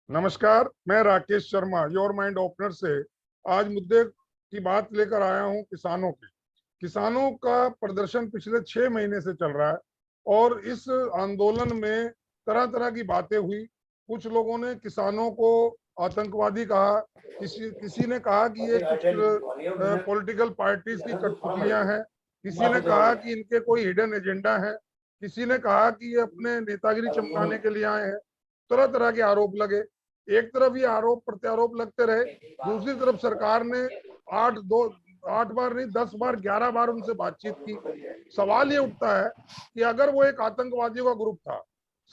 नमस्कार, मैं Rakesh Sharma your mind opener से आज मुद्दे की बात लेकर आया हूं किसानों की। किसानों का प्रदर्शन पिछले 6 महीने से चल रहा है और इस आंदोलन में तरह तरह की बातें हुई। कुछ लोगों ने किसानों को आतंकवादी कहा, किसी ने कहा कि ये कुछ पॉलिटिकल पार्टीज की कठपुतलियां हैं, किसी ने कहा कि इनके कोई हिडन एजेंडा है, किसी ने कहा कि ये अपने नेतागिरी चमकाने के लिए आए हैं। तरह तरह के आरोप लगे। एक तरफ ये आरोप प्रत्यारोप लगते रहे, दूसरी तरफ सरकार ने 8 बार नहीं 10 बार 11 बार उनसे बातचीत की। सवाल ये उठता है कि अगर वो एक आतंकवादियों का ग्रुप था,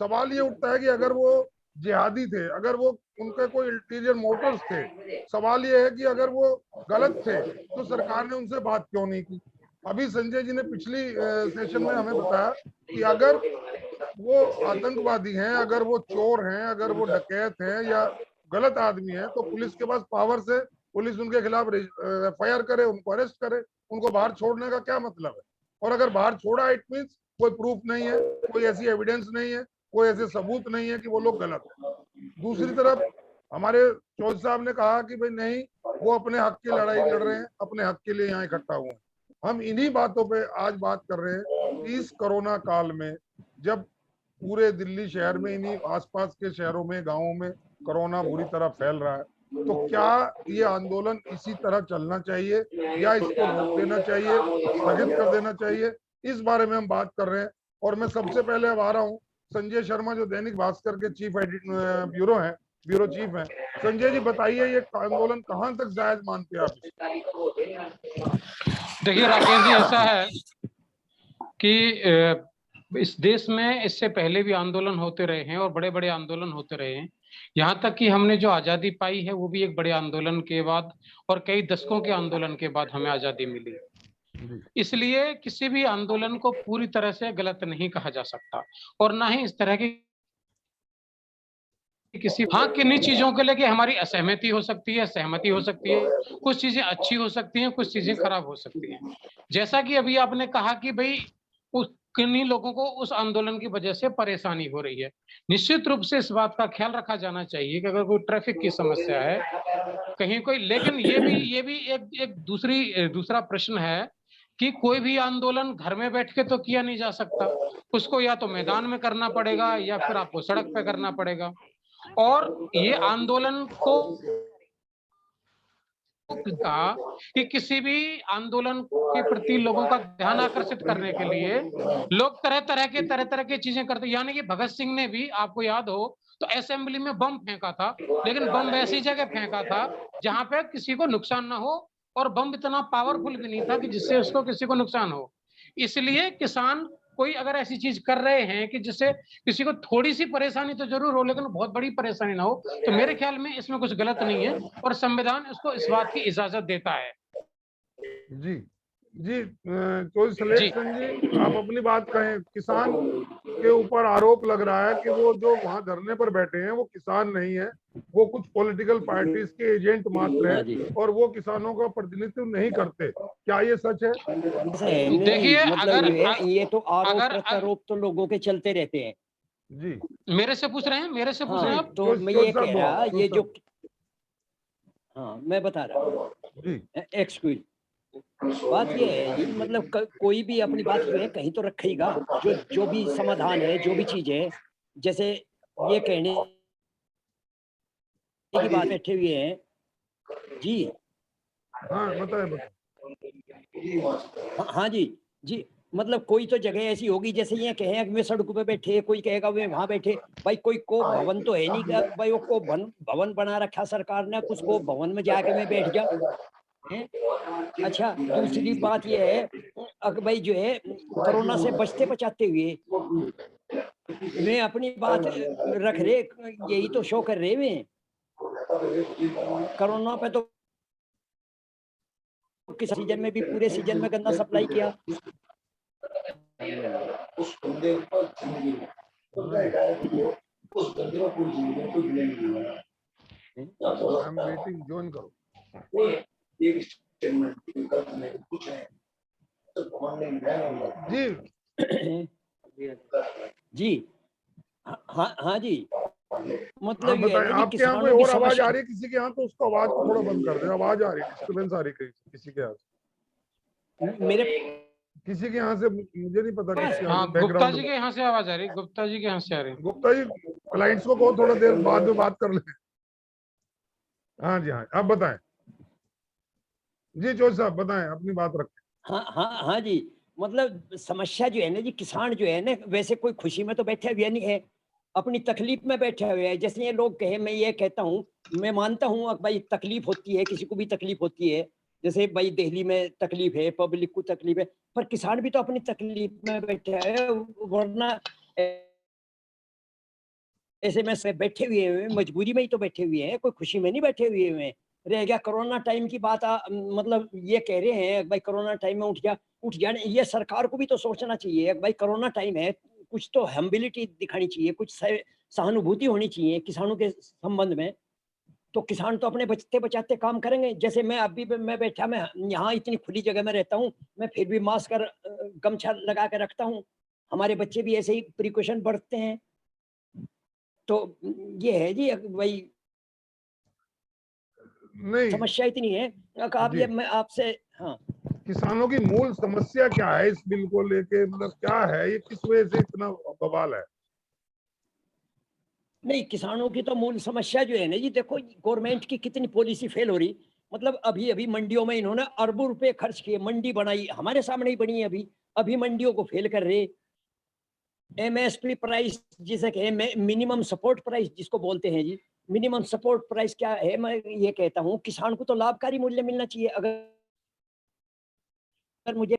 सवाल ये उठता है कि अगर वो जिहादी थे, अगर वो उनके कोई अल्टीरियर मोटिव्स थे, सवाल ये है कि अगर वो गलत थे तो सरकार ने उनसे बात क्यों नहीं की। अभी संजय जी ने पिछली सेशन में हमें बताया कि अगर वो आतंकवादी हैं, अगर वो चोर हैं, अगर वो डकैत हैं या गलत आदमी है तो पुलिस के पास पावर से पुलिस उनके खिलाफ एफआईआर करे, उनको अरेस्ट करे। उनको बाहर छोड़ने का क्या मतलब है? और अगर बाहर छोड़ा इट मीन्स कोई प्रूफ नहीं है, कोई ऐसी एविडेंस नहीं है, कोई ऐसे सबूत नहीं है कि वो लोग गलत है। दूसरी तरफ हमारे चौधरी साहब ने कहा कि भाई नहीं, वो अपने हक की लड़ाई लड़ रहे हैं, अपने हक के लिए यहाँ इकट्ठा हुए हैं। हम इन्हीं बातों पे आज बात कर रहे हैं कि इस कोरोना काल में जब पूरे दिल्ली शहर में, इन्हीं आसपास के शहरों में, गांवों में कोरोना बुरी तरह फैल रहा है, तो क्या ये आंदोलन इसी तरह चलना चाहिए या इसको रोक देना चाहिए, स्थगित कर देना चाहिए? इस बारे में हम बात कर रहे हैं। और मैं सबसे पहले अब आ रहा हूँ संजय शर्मा, जो दैनिक भास्कर के चीफ एडिट ब्यूरो हैं, ब्यूरो चीफ हैं। संजय जी बताइए, ये आंदोलन कहाँ तक जायज मानते हैं आप इसको? देखिए राकेश जी, ऐसा है कि इस देश में इससे पहले भी आंदोलन होते रहे हैं और बड़े बड़े आंदोलन होते रहे हैं। यहाँ तक कि हमने जो आज़ादी पाई है वो भी एक बड़े आंदोलन के बाद और कई दशकों के आंदोलन के बाद हमें आज़ादी मिली। इसलिए किसी भी आंदोलन को पूरी तरह से गलत नहीं कहा जा सकता और ना ही इस तरह की किसी किन्हीं चीजों को लेके हमारी असहमति हो सकती है, सहमति हो सकती है। कुछ चीजें अच्छी हो सकती हैं, कुछ चीजें खराब हो सकती हैं। जैसा कि अभी आपने कहा कि भाई किन्हीं लोगों को उस आंदोलन की वजह से परेशानी हो रही है। निश्चित रूप से इस बात का ख्याल रखा जाना चाहिए कि अगर कोई ट्रैफिक की समस्या है कहीं कोई, लेकिन ये भी एक दूसरा प्रश्न है कि कोई भी आंदोलन घर में बैठ के तो किया नहीं जा सकता। उसको या तो मैदान में करना पड़ेगा या फिर आपको सड़क पे करना पड़ेगा। और ये आंदोलन को कहा कि किसी भी आंदोलन के प्रति लोगों का ध्यान आकर्षित करने के लिए लोग तरह तरह की चीजें करते। यानी कि भगत सिंह ने भी, आपको याद हो तो असेंबली में बम फेंका था, लेकिन बम वैसी जगह फेंका था जहां पे किसी को नुकसान ना हो, और बम इतना पावरफुल भी नहीं था कि जिससे उसको किसी को नुकसान हो। इसलिए किसान कोई अगर ऐसी चीज कर रहे हैं कि जिससे किसी को थोड़ी सी परेशानी तो जरूर हो लेकिन बहुत बड़ी परेशानी ना हो, तो मेरे ख्याल में इसमें कुछ गलत नहीं है और संविधान इसको इस बात की इजाजत देता है। जी जी, तो सिलेक्शन जी, आप अपनी बात कहें। किसान के ऊपर आरोप लग रहा है कि वो जो वहां धरने पर बैठे हैं वो किसान नहीं है, वो कुछ पॉलिटिकल पार्टीज के एजेंट मात्र है और वो किसानों का प्रतिनिधित्व नहीं करते। क्या ये सच है? देखिए, मतलब ये तो आरोप अगर प्रत्यारोप तो लोगों के चलते रहते हैं जी। मेरे से पूछ रहे हैं, मेरे से पूछ रहे हैं आप? तो मैं ये कह रहा, ये जो मैं बता रहा हूँ, एक्सक्यूज, बात ये है जी, मतलब कोई भी अपनी बात जो है कहीं तो रखेगा, जो भी समाधान है, जो भी चीज है, जैसे ये कहने की बात बैठे हुए हैं जी। हाँ बताए। हाँ जी जी, मतलब कोई तो जगह ऐसी होगी, जैसे ये कहे कि वे सड़कों पे बैठे, कोई कहेगा वे वहां बैठे। भाई कोई को भवन तो है नहीं का भाई, वो को भवन बना रखा सरकार ने, कुछ को भवन में जाके मैं बैठ जा है? अच्छा, दूसरी बात ये है अगर भाई जो है कोरोना से बचते बचाते हुए मैं अपनी बात रख रहे, यही तो शो कर रहे हुए कोरोना पे। तो किस सीजन में भी, पूरे सीजन में गन्ना सप्लाई किया। ज्वाइन करो जी जी हाँ जी, मतलब आप ये है बताएं, ना जी, आपके यहाँ कोई किसानों की और आवाज समस्या। आ रही है किसी के यहाँ? तो उसको आवाज को थोड़ा बंद कर दे, आवाज आ रही है, डिस्टर्बेंस आ रही है किसी के यहाँ से। मेरे किसी के यहाँ से, मुझे नहीं पता पास किसके यहाँ हाँ, से गुप्ता जी बैकग्राउंड। के यहाँ से आवाज आ रही है, गुप्ता जी के यहाँ से आ रही है। गुप्ता जी, क्लाइंट्स को कहो थोड़ा देर बाद में बात कर ले। हाँ जी, हाँ, आप बताएं जी, जोश साहब बताएं, अपनी बात रखें। हाँ हाँ हाँ जी, मतलब समस्या जो है ना जी, किसान जो है ना, वैसे कोई खुशी में तो बैठे हुए नहीं है, अपनी तकलीफ में बैठे हुए हैं। जैसे ये लोग कहे, मैं ये कहता हूँ, मैं मानता हूँ भाई तकलीफ होती है, किसी को भी तकलीफ होती है। जैसे भाई दिल्ली में तकलीफ है, पब्लिक को तकलीफ है, पर किसान भी तो अपनी तकलीफ में बैठे है। वरना ऐसे में से बैठे हुए हैं, मजबूरी में ही तो बैठे हुए हैं, कोई खुशी में नहीं बैठे हुए हैं। रह गया कोरोना टाइम की बात, मतलब ये कह रहे हैं भाई कोरोना टाइम में उठ जाने, ये सरकार को भी तो सोचना चाहिए भाई कोरोना टाइम है, कुछ तो हम्बिलिटी दिखानी चाहिए, कुछ सहानुभूति होनी चाहिए किसानों के संबंध में। तो किसान तो अपने बचते बचाते काम करेंगे। जैसे मैं अभी मैं बैठा, मैं यहाँ इतनी खुली जगह में रहता हूँ, मैं फिर भी मास्क और गमछा लगा के रखता हूँ। हमारे बच्चे भी ऐसे ही प्रिकॉशन बरतते हैं। तो ये है जी भाई, नहीं समस्या इतनी है। आप जी, ये मैं आपसे, हाँ, किसानों की मूल समस्या क्या है इस बिल को लेके, मतलब क्या है ये, किस वजह से इतना बवाल है? नहीं, किसानों की तो मूल समस्या जो है ना जी, देखो गवर्नमेंट की कितनी पॉलिसी फेल हो रही। मतलब अभी अभी मंडियों में इन्होंने अरबों रुपए खर्च किए, मंडी बनाई, हमारे सामने ही बनी है अभी। अभी मंडियों को फेल कर रहे। एमएसपी प्राइस जिसे कहे, मिनिमम सपोर्ट प्राइस जिसको बोलते हैं जी, मिनिमम सपोर्ट प्राइस क्या है? मैं ये कहता हूँ किसान को तो लाभकारी मूल्य मिलना चाहिए। अगर मुझे,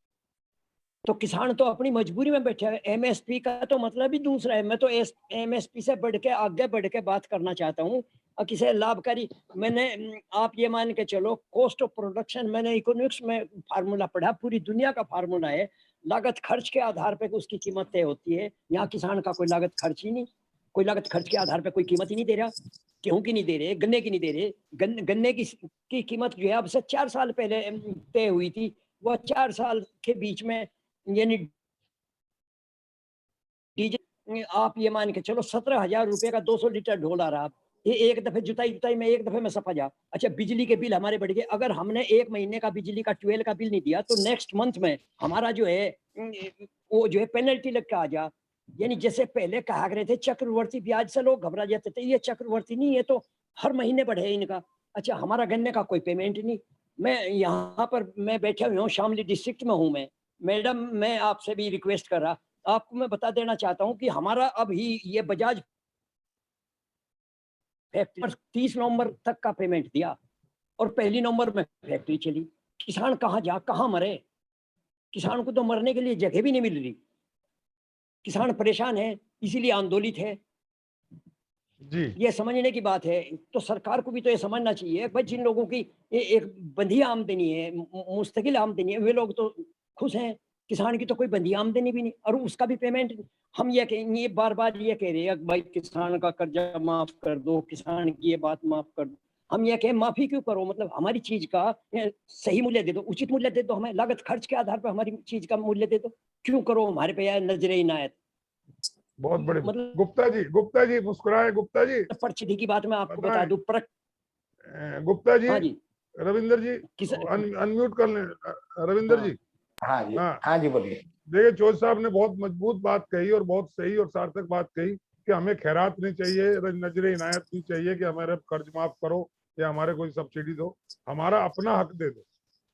तो किसान तो अपनी मजबूरी में बैठा है। एमएसपी का तो मतलब ही दूसरा है। मैं तो एमएसपी से बढ़ के आगे बढ़ के बात करना चाहता हूँ, और किसे लाभकारी। मैंने आप ये मान के चलो, कॉस्ट ऑफ प्रोडक्शन, मैंने इकोनॉमिक्स में फार्मूला पढ़ा, पूरी दुनिया का फार्मूला है। लागत खर्च के आधार पर उसकी कीमत तय होती है। यहाँ किसान का कोई लागत खर्च ही नहीं, कोई लागत खर्च के आधार पर कोई कीमत ही नहीं दे रहा। गेहूं की नहीं दे रहे, गन्ने की नहीं दे रहे। गन्ने की कीमत जो है अब से 4 साल पहले तय हुई थी। वह 4 साल के बीच में, यानी डीजल, आप ये मान के चलो 17,000 रुपए का 200 लीटर ढोल आ रहा। ये एक दफे जुताई में एक दफे में सफा जा। अच्छा, बिजली के बिल हमारे बढ़ गए। अगर हमने 1 महीने का बिजली का 12 का बिल नहीं दिया, तो नेक्स्ट मंथ में हमारा जो है वो जो है पेनल्टी लग के आ जा। यानी जैसे पहले कहा करते थे चक्रवर्ती ब्याज से लोग घबरा जाते थे, ये चक्रवर्ती नहीं, ये तो हर महीने बढ़े इनका। अच्छा, हमारा गन्ने का कोई पेमेंट नहीं। मैं यहाँ पर मैं बैठा हुआ हूँ, शामली डिस्ट्रिक्ट में हूँ मैं। मैडम, मैं आपसे भी रिक्वेस्ट कर रहा, आपको मैं बता देना चाहता हूँ कि हमारा अभी ये बजाज फैक्ट्री 30 नवंबर तक का पेमेंट दिया, और 1 नवंबर में फैक्ट्री चली। किसान कहाँ जा, कहाँ मरे? किसान को तो मरने के लिए जगह भी नहीं मिल रही। किसान परेशान है, इसीलिए आंदोलित है। जी, ये समझने की बात है। तो सरकार को भी तो ये समझना चाहिए भाई, जिन लोगों की ये एक बंधी आमदनी है, मुस्तकिल आमदनी है, वे लोग तो खुश हैं। किसान की तो कोई बंधी आमदनी भी नहीं, और उसका भी पेमेंट। हम ये कहेंगे, ये बार बार ये कह रहे हैं भाई किसान का कर्जा माफ कर दो, किसान की ये बात माफ कर दो। हम ये कहें माफी क्यों करो? मतलब हमारी चीज का सही मूल्य दे दो, उचित मूल्य दे दो, हमें लागत खर्च के आधार पर हमारी चीज का मूल्य दे दो। क्यों करो हमारे पे यार नजरे इनायत? बहुत बड़े। मतलब गुप्ता जी मुस्कुराए, गुप्ता जी पर्चिधि की बात मैं आपको बता बताएं। दूं, गुप्ता जी, हाँ जी, रविंदर जी, किस, अनम्यूट कर लें, रविंदर हाँ जी। हाँ जी, हाँ, हाँ जी, बोलिए। देखिए चौधरी साहब ने बहुत मजबूत बात कही और बहुत सही और सार्थक बात कही कि हमें खैरात नहीं चाहिए, नजर इनायत नहीं चाहिए कि हमारे कर्ज माफ करो या हमारे कोई सब्सिडी दो, हमारा अपना हक दे दो।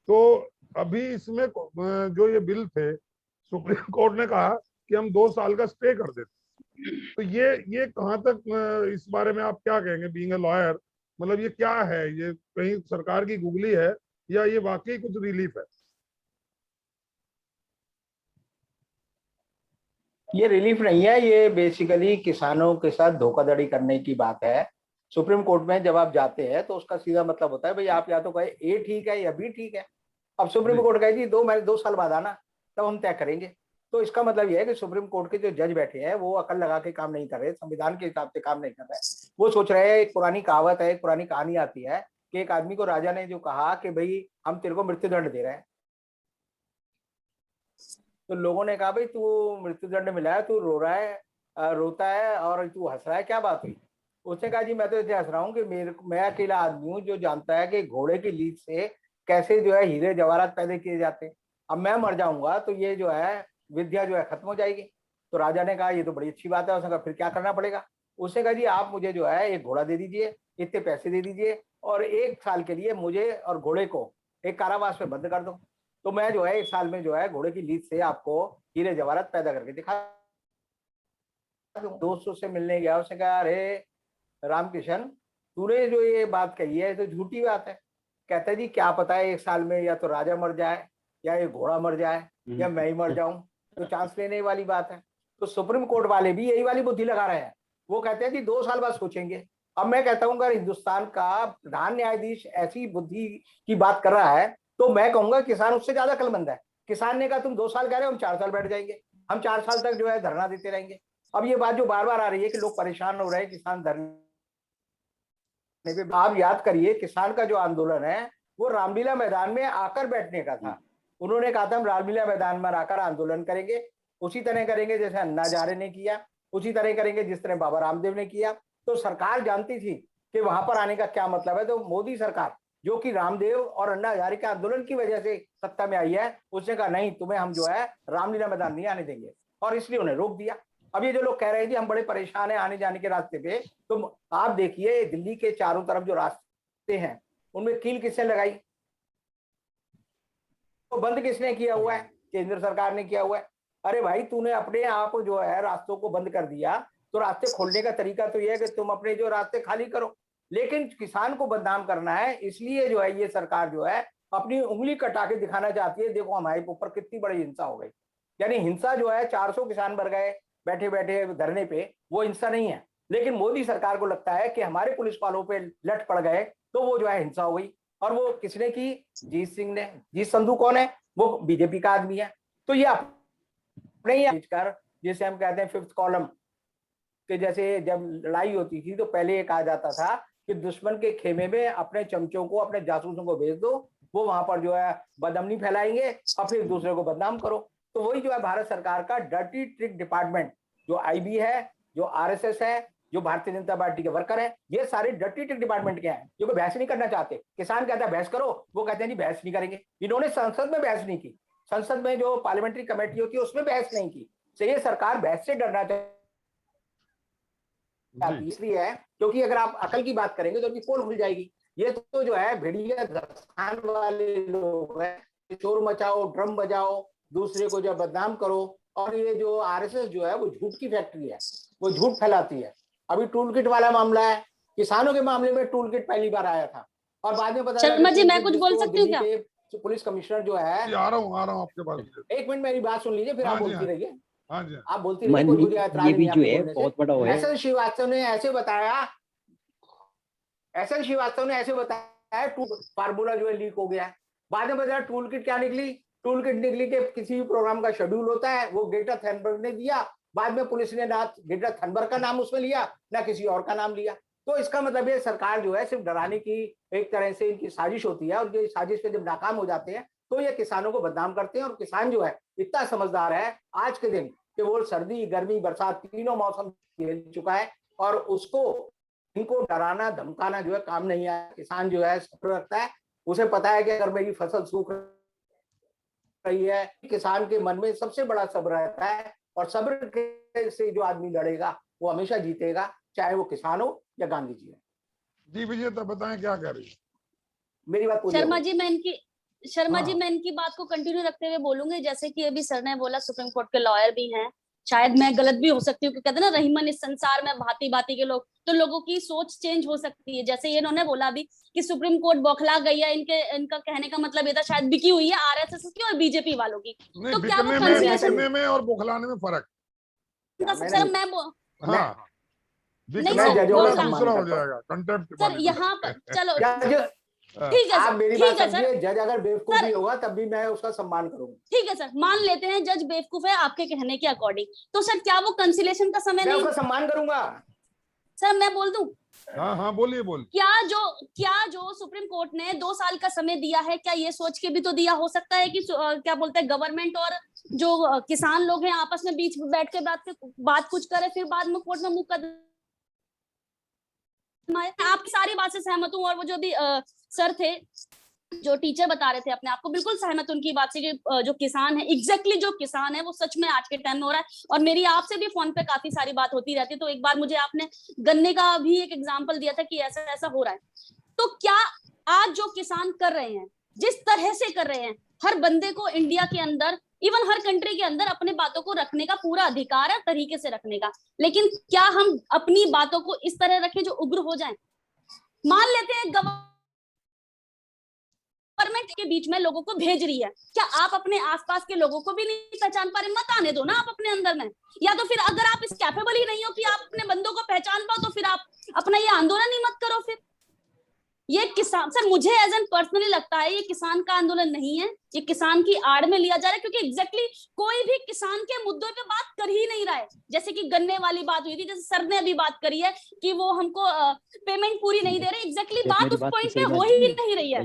तो अभी इसमें जो ये बिल थे, सुप्रीम कोर्ट ने कहा कि हम 2 साल का स्टे कर देते। तो ये कहाँ तक, इस बारे में आप क्या कहेंगे बीइंग ए लॉयर? मतलब ये क्या है, ये कहीं सरकार की गुगली है या ये वाकई कुछ रिलीफ है? ये रिलीफ नहीं है, ये बेसिकली किसानों के साथ धोखाधड़ी करने की बात है। सुप्रीम कोर्ट में जब आप जाते हैं तो उसका सीधा मतलब होता है भाई, आप या तो कहे ए ठीक है या बी ठीक है। अब सुप्रीम कोर्ट कहे जी 2 साल बाद आना, तब हम तय करेंगे। तो इसका मतलब यह है कि सुप्रीम कोर्ट के जो जज बैठे हैं वो अकल लगा के काम नहीं कर रहे, संविधान के हिसाब से काम नहीं कर रहे। वो सोच रहे हैं, एक पुरानी कहावत है, एक पुरानी कहानी आती है कि एक आदमी को राजा ने जो कहा कि भाई हम तेरे को मृत्युदंड दे रहे हैं। तो लोगों ने कहा भाई तू मृत्युदंड मिला है, तू रो रहा है, रोता है और तू हंस रहा है, क्या बात हुई? उसने कहा जी मैं तो इतिहास रहा हूँ कि मैं अकेला आदमी हूँ जो जानता है कि घोड़े की लीद से कैसे जो है हीरे जवाहरात पैदा किए जाते हैं। अब मैं मर जाऊंगा तो ये जो है विद्या जो है खत्म हो जाएगी। तो राजा ने कहा ये तो बड़ी अच्छी बात है। उसने कहा फिर क्या करना पड़ेगा? उसने कहा जी आप मुझे जो है एक घोड़ा दे दीजिए, इतने पैसे दे दीजिए और 1 साल के लिए मुझे और घोड़े को एक कारावास में बंद कर दो, तो मैं जो है 1 साल में जो है घोड़े की लीद से आपको हीरे जवाहरात पैदा करके दिखा दूं। दोस्तों से मिलने गया, उसने कहा अरे रामकिशन, तूने जो ये बात कही है तो झूठी बात है। कहता है जी क्या पता है 1 साल में या तो राजा मर जाए या ये घोड़ा मर जाए या मैं ही मर जाऊं, तो चांस लेने वाली बात है। तो सुप्रीम कोर्ट वाले भी यही वाली बुद्धि लगा रहे हैं। वो कहते हैं जी 2 साल बाद सोचेंगे। अब मैं कहता हूं अगर हिंदुस्तान का प्रधान न्यायाधीश ऐसी बुद्धि की बात कर रहा है तो मैं कहूंगा किसान उससे ज्यादा अक्लमंद है। किसान ने कहा तुम 2 साल कह रहे हो, हम 4 साल बैठ जाएंगे, हम 4 साल तक जो है धरना देते रहेंगे। अब ये बात जो बार बार आ रही है कि लोग परेशान हो रहे हैं किसान धरने पे, आप याद करिए किसान का जो आंदोलन है वो रामलीला मैदान में आकर बैठने का था। उन्होंने कहा था हम रामलीला मैदान में आकर आंदोलन करेंगे, उसी तरह करेंगे जैसे अन्ना हजारे ने किया, उसी तरह करेंगे जिस तरह बाबा रामदेव ने किया। तो सरकार जानती थी कि वहां पर आने का क्या मतलब है। तो मोदी सरकार जो कि रामदेव और अन्ना हजारे के आंदोलन की वजह से सत्ता में आई है, उसने कहा नहीं तुम्हें हम जो है रामलीला मैदान नहीं आने देंगे, और इसलिए उन्हें रोक दिया। अब ये जो लोग कह रहे हैं जी हम बड़े परेशान हैं आने जाने के रास्ते पे, तो आप देखिए दिल्ली के चारों तरफ जो रास्ते हैं उनमें कील किसने लगाई? तो बंद किसने किया हुआ है? केंद्र सरकार ने किया हुआ है। अरे भाई तूने अपने आप जो है रास्तों को बंद कर दिया, तो रास्ते खोलने का तरीका तो यह है कि तुम अपने जो रास्ते खाली करो। लेकिन किसान को बदनाम करना है, इसलिए जो है ये सरकार जो है अपनी उंगली कटा के दिखाना चाहती है देखो हमारे ऊपर कितनी बड़ी हिंसा हो गई। यानी हिंसा जो है 400 किसान मर गए बैठे बैठे धरने पे, वो हिंसा नहीं है। लेकिन मोदी सरकार को लगता है कि हमारे पुलिस वालों पे लट पड़ गए तो वो जो है हिंसा हो गई। और वो किसने की? जीत सिंह ने। जीत संधू कौन है? वो बीजेपी का आदमी है। तो ये अपने ही कर, जिसे हम कहते हैं 5th कॉलम के, जैसे जब लड़ाई होती थी तो पहले ये कहा जाता था कि दुश्मन के खेमे में अपने चमचों को, अपने जासूसों को भेज दो, वो वहां पर जो है बदअमनी फैलाएंगे और फिर दूसरे को बदनाम करो। तो वही जो है भारत सरकार का डर्टी ट्रिक डिपार्टमेंट, जो आईबी है, जो आरएसएस है, जो भारतीय जनता पार्टी के वर्कर है, ये सारे डर्टी ट्रिक डिपार्टमेंट के हैं जो बहस नहीं करना चाहते। किसान कहता है बहस करो, वो कहते हैं जी बहस नहीं करेंगे। इन्होंने संसद में बहस नहीं की, संसद में जो पार्लियामेंट्री कमेटी होती है उसमें बहस नहीं की। तो ये सरकार बहस से डरना चाहती इसलिए है क्योंकि अगर आप अकल की बात करेंगे तो उनकी पोल खुल जाएगी। ये तो जो है भेड़िया दस्तान वाले लोग हैं, शोर मचाओ, ड्रम बजाओ, दूसरे को जो बदनाम करो। और ये जो आरएसएस जो है वो झूठ की फैक्ट्री है, वो झूठ फैलाती है। अभी टूल किट वाला मामला है, किसानों के मामले में टूल किट पहली बार आया था और बाद में पता शर्मा जी मैं कुछ बोल सकती हूँ क्या? पुलिस कमिश्नर जो है, आ रहा हूँ आपके पास। एक मिनट मेरी बात सुन लीजिए, फिर आप बोलती रहिए। हाँ जी, आप बोलती रहिए, कोई मुझे एतराज ये भी नहीं जो है है बहुत बड़ा है। एसएल श्रीवास्तव ने ऐसे बताया, एसएल श्रीवास्तव ने ऐसे बताया फार्मूला जो है लीक हो गया है। बाद में बताया टूल किट क्या निकली? टूल किट निकली कि किसी भी प्रोग्राम का शेड्यूल होता है, वो ग्रेटा थनबर्ग ने दिया। बाद में पुलिस ने ना ग्रेटा थनबर्ग का नाम उसमें लिया ना किसी और का नाम लिया। तो इसका मतलब ये सरकार जो है सिर्फ डराने की एक तरह से इनकी साजिश होती है, और ये साजिश पे जब नाकाम हो जाते हैं तो ये किसानों को बदनाम करते हैं। और किसान जो है इतना समझदार है आज के दिन कि वो सर्दी गर्मी बरसात तीनों मौसम झेल चुका है, और उसको इनको डराना धमकाना जो है काम नहीं है। किसान जो है सब्र रखता है, उसे पता है कि अगर मेरी फसल सूख रही है, किसान के मन में सबसे बड़ा सब्र रहता है, और सब्र से जो आदमी लड़ेगा वो हमेशा जीतेगा, चाहे वो किसान हो या गांधी जी हो। जी विजेता बताएं क्या कह रही है? मेरी बात पूरी शर्मा हो। जी मैं इनकी बात को कंटिन्यू रखते हुए बोलूंगी। जैसे कि अभी सर ने बोला सुप्रीम कोर्ट के लॉयर भी हैं, शायद मैं गलत भी हो सकती हूँ, कहते हैं ना रहीमन इस संसार में भांति भांति के लोग, तो लोगों की सोच चेंज हो सकती है। जैसे ये इन्होंने बोला अभी कि सुप्रीम कोर्ट बौखला गई है, इनका कहने का मतलब ये था शायद बिकी हुई है आरएसएस की और बीजेपी वालों की। नहीं, तो क्या वो बिकने में और बौखलाने में फर्क। सर मैं हाँ, नहीं सर, दूसरा हो जाएगा कंटेम्प्ट सर यहाँ पर। चलो ठीक है, आप मेरी बात ठीक है सर। समझिए, जज अगर बेवकूफ भी होगा तब भी मैं उसका सम्मान करूंगा। ठीक है सर, मान लेते हैं जज बेवकूफ है आपके कहने के अकॉर्डिंग, तो सर क्या वो कंसिलेशन का समय मैं नहीं? उसका सम्मान करूंगा। सर मैं बोल दूं, हाँ बोलिए। क्या जो सुप्रीम कोर्ट ने 2 साल का समय दिया है, क्या ये सोच के भी तो दिया हो सकता है कि क्या बोलते हैं गवर्नमेंट और जो किसान लोग हैं आपस में बीच में बैठ के बात कुछ करे, फिर बाद में कोर्ट में मुकदमा मैं आपकी सारी बात से सहमत हूँ। और वो जो भी सर थे जो टीचर बता रहे थे अपने आप को, बिल्कुल सहमत उनकी बात से कि जो किसान है, एग्जैक्टली जो किसान है वो सच में आज के टाइम में हो रहा है। और मेरी आपसे भी फोन पे काफी सारी बात होती रहती है, तो एक बार मुझे आपने गन्ने का भी एक एग्जांपल दिया था कि ऐसा ऐसा हो रहा है। तो क्या आज जो किसान कर रहे हैं, जिस तरह से कर रहे हैं, हर बंदे को इंडिया के अंदर, इवन हर कंट्री के अंदर अपने बातों को रखने का पूरा अधिकार है, तरीके से रखने का, लेकिन क्या हम अपनी बातों को इस तरह रखें जो उग्र हो जाए? मान लेते हैं गवर्नमेंट के बीच में लोगों को भेज रही है, क्या आप अपने आसपास के लोगों को भी नहीं पहचान पा रहे? मत आने दो ना आप अपने अंदर में। या तो फिर अगर आप इस कैपेबल ही नहीं हो कि आप अपने बंदों को पहचान पाओ, तो फिर आप अपना ये आंदोलन ही मत करो। फिर ये किसान, सर मुझे एज एन पर्सनली लगता है ये किसान का आंदोलन नहीं है, ये किसान की आड़ में लिया जा रहा है, क्योंकि एग्जैक्टली कोई भी किसान के मुद्दों पे बात कर ही नहीं रहा है। जैसे कि गन्ने वाली बात हुई थी, जैसे सर ने अभी बात करी है कि वो हमको पेमेंट पूरी नहीं दे रहे, एग्जैक्टली बात उस पॉइंट पे हो ही नहीं रही है,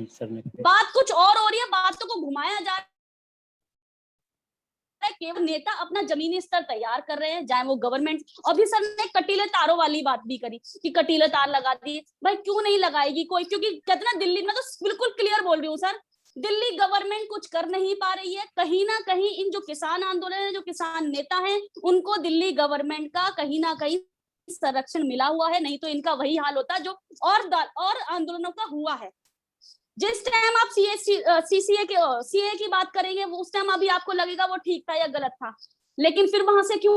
बात कुछ और हो रही है, बातों को घुमाया जा रहा है। केवल नेता अपना जमीनी स्तर तैयार कर रहे हैं, चाहे वो गवर्नमेंट। अभी सर ने कटीले तारों वाली बात भी करी कि कटीले तार लगा दिए, भाई क्यों नहीं लगाएगी कोई? क्योंकि कहते ना दिल्ली में, तो बिल्कुल क्लियर बोल रही हूँ सर, दिल्ली गवर्नमेंट कुछ कर नहीं पा रही है। कहीं ना कहीं इन जो किसान आंदोलन है, जो किसान नेता हैं, उनको दिल्ली गवर्नमेंट का कहीं ना कहीं संरक्षण मिला हुआ है, नहीं तो इनका वही हाल होता जो और आंदोलनों का हुआ है। जिस टाइम आप सीए की बात करेंगे, वो उस टाइम अभी आपको लगेगा वो ठीक था या गलत था, लेकिन फिर वहां से क्यों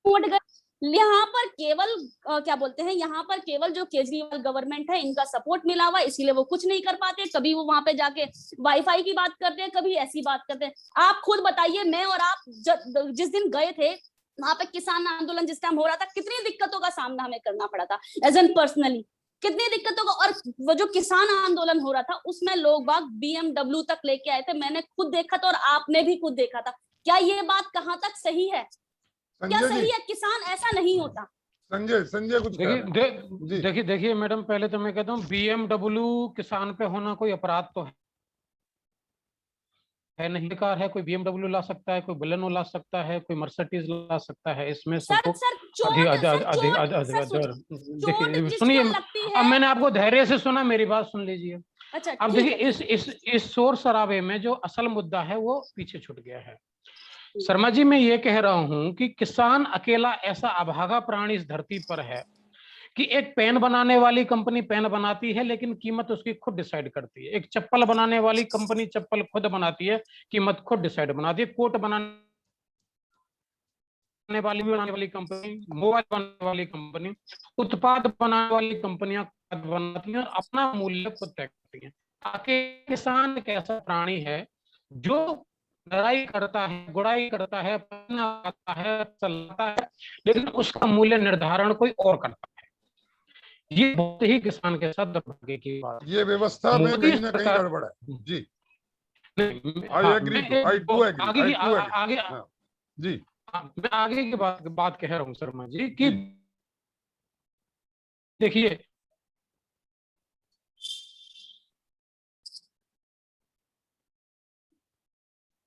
हट गए? यहाँ पर केवल क्या बोलते हैं, यहाँ पर केवल जो केजरीवाल गवर्नमेंट है, इनका सपोर्ट मिला हुआ, इसीलिए वो कुछ नहीं कर पाते। कभी वो वहां पे जाके वाईफाई की बात करते हैं, कभी ऐसी बात करते हैं। आप खुद बताइए, मैं और आप जिस दिन गए थे वहां पे किसान आंदोलन जिस टाइम हो रहा था, कितनी दिक्कतों का सामना हमें करना पड़ा था एज एन पर्सनली, कितनी दिक्कतों का। और वो जो किसान आंदोलन हो रहा था उसमें लोग बाग BMW तक लेके आए थे, मैंने खुद देखा था और आपने भी खुद देखा था। क्या ये बात कहाँ तक सही है? क्या सही है? किसान ऐसा नहीं होता। संजय कुछ देखिए मैडम, पहले तो मैं कहता हूँ BMW किसान पे होना कोई अपराध तो है नहीं। कार है, कोई BMW ला सकता है, कोई बलेनो ला सकता है, कोई मर्सिडीज ला सकता है, इसमें सबको देखिए सुनिए, अब मैंने आपको धैर्य से सुना, मेरी बात सुन लीजिए। अच्छा, अब देखिए इस शोर शराबे में जो असल मुद्दा है वो पीछे छूट गया है। शर्मा जी, मैं ये कह रहा हूं कि किसान अकेला ऐसा अभागा प्राणी इस धरती पर है कि एक पेन बनाने वाली कंपनी पेन बनाती है, लेकिन कीमत उसकी खुद डिसाइड करती है। एक चप्पल बनाने वाली कंपनी चप्पल खुद बनाती है, कीमत खुद डिसाइड बनाती है। कोट बनाने वाली कंपनी, मोबाइल बनाने वाली कंपनी, उत्पाद बनाने वाली कंपनियां बनाती हैं और अपना मूल्य खुद तय करती हैं। आखिर किसान एक ऐसा प्राणी है जो लड़ाई करता है, गुड़ाई करता है, करता है, चलाता है, लेकिन उसका मूल्य निर्धारण कोई और करता है। ये बहुत ही किसान के साथ दुर्भाग्य की बात। ये व्यवस्था में कहीं ना कहीं गड़बड़ है जी। मैं आगे की बात कह रहा हूँ शर्मा जी कि देखिए,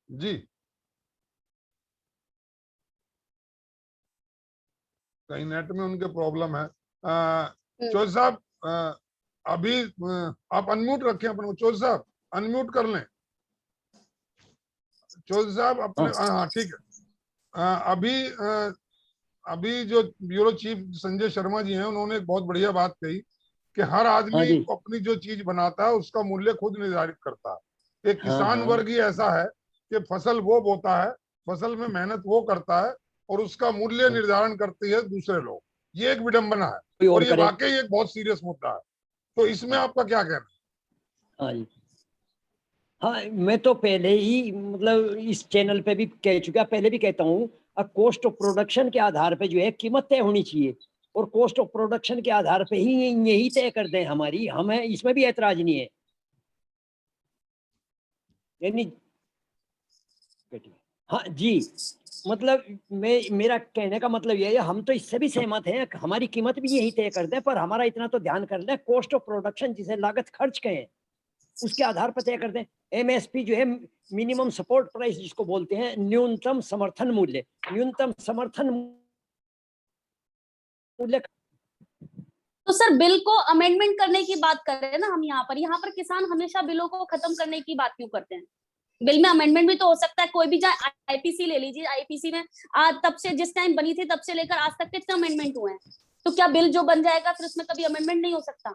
जी कहीं नेट में उनके प्रॉब्लम है। चौधरी साहब अभी आप अनम्यूट रखें अपने, चौधरी साहब अनम्यूट कर लें। चौधरी साहब अपने, हाँ ठीक है। अभी जो ब्यूरो चीफ संजय शर्मा जी हैं, उन्होंने एक बहुत बढ़िया बात कही कि हर आदमी अपनी जो चीज बनाता है उसका मूल्य खुद निर्धारित करता है। एक किसान वर्ग ही ऐसा है कि फसल वो बोता है, फसल में मेहनत वो करता है और उसका मूल्य निर्धारण करती है दूसरे लोग। ये एक विडंबना है और ये वाकई एक बहुत सीरियस मुद्दा है। तो इसमें आपका क्या कहना है? हाँ, मैं तो पहले ही मतलब इस चैनल पे भी कह चुका, पहले भी कहता हूँ, कॉस्ट ऑफ प्रोडक्शन के आधार पे जो है कीमत तय होनी चाहिए और कॉस्ट ऑफ प्रोडक्शन के आधार पे ही यही तय कर दें हमारी, हमें इसमें भी ऐतराज नहीं है। यानी हाँ जी, मतलब मेरा कहने का मतलब ये है, हम तो इससे भी सहमत हैं, हमारी कीमत भी यही तय कर दें, पर हमारा इतना तो ध्यान कर लें कॉस्ट ऑफ प्रोडक्शन जिसे लागत खर्च कहें उसके आधार पर तय कर दें। MSP जो है मिनिमम सपोर्ट प्राइस जिसको बोलते हैं, न्यूनतम समर्थन मूल्य, न्यूनतम समर्थन मूल्य तो सर बिल को अमेंडमेंट करने की बात कर रहे हैं ना हम यहाँ पर किसान हमेशा बिलों को खत्म करने की बात क्यों करते हैं? बिल में अमेंडमेंट भी तो हो सकता है। कोई भी चाहे आईपीसी ले लीजिए, आईपीसी में आज तब से जिस टाइम बनी थी तब से लेकर आज तक कितने अमेंडमेंट हुए हैं? तो क्या बिल जो बन जाएगा फिर उसमें कभी अमेंडमेंट नहीं हो सकता?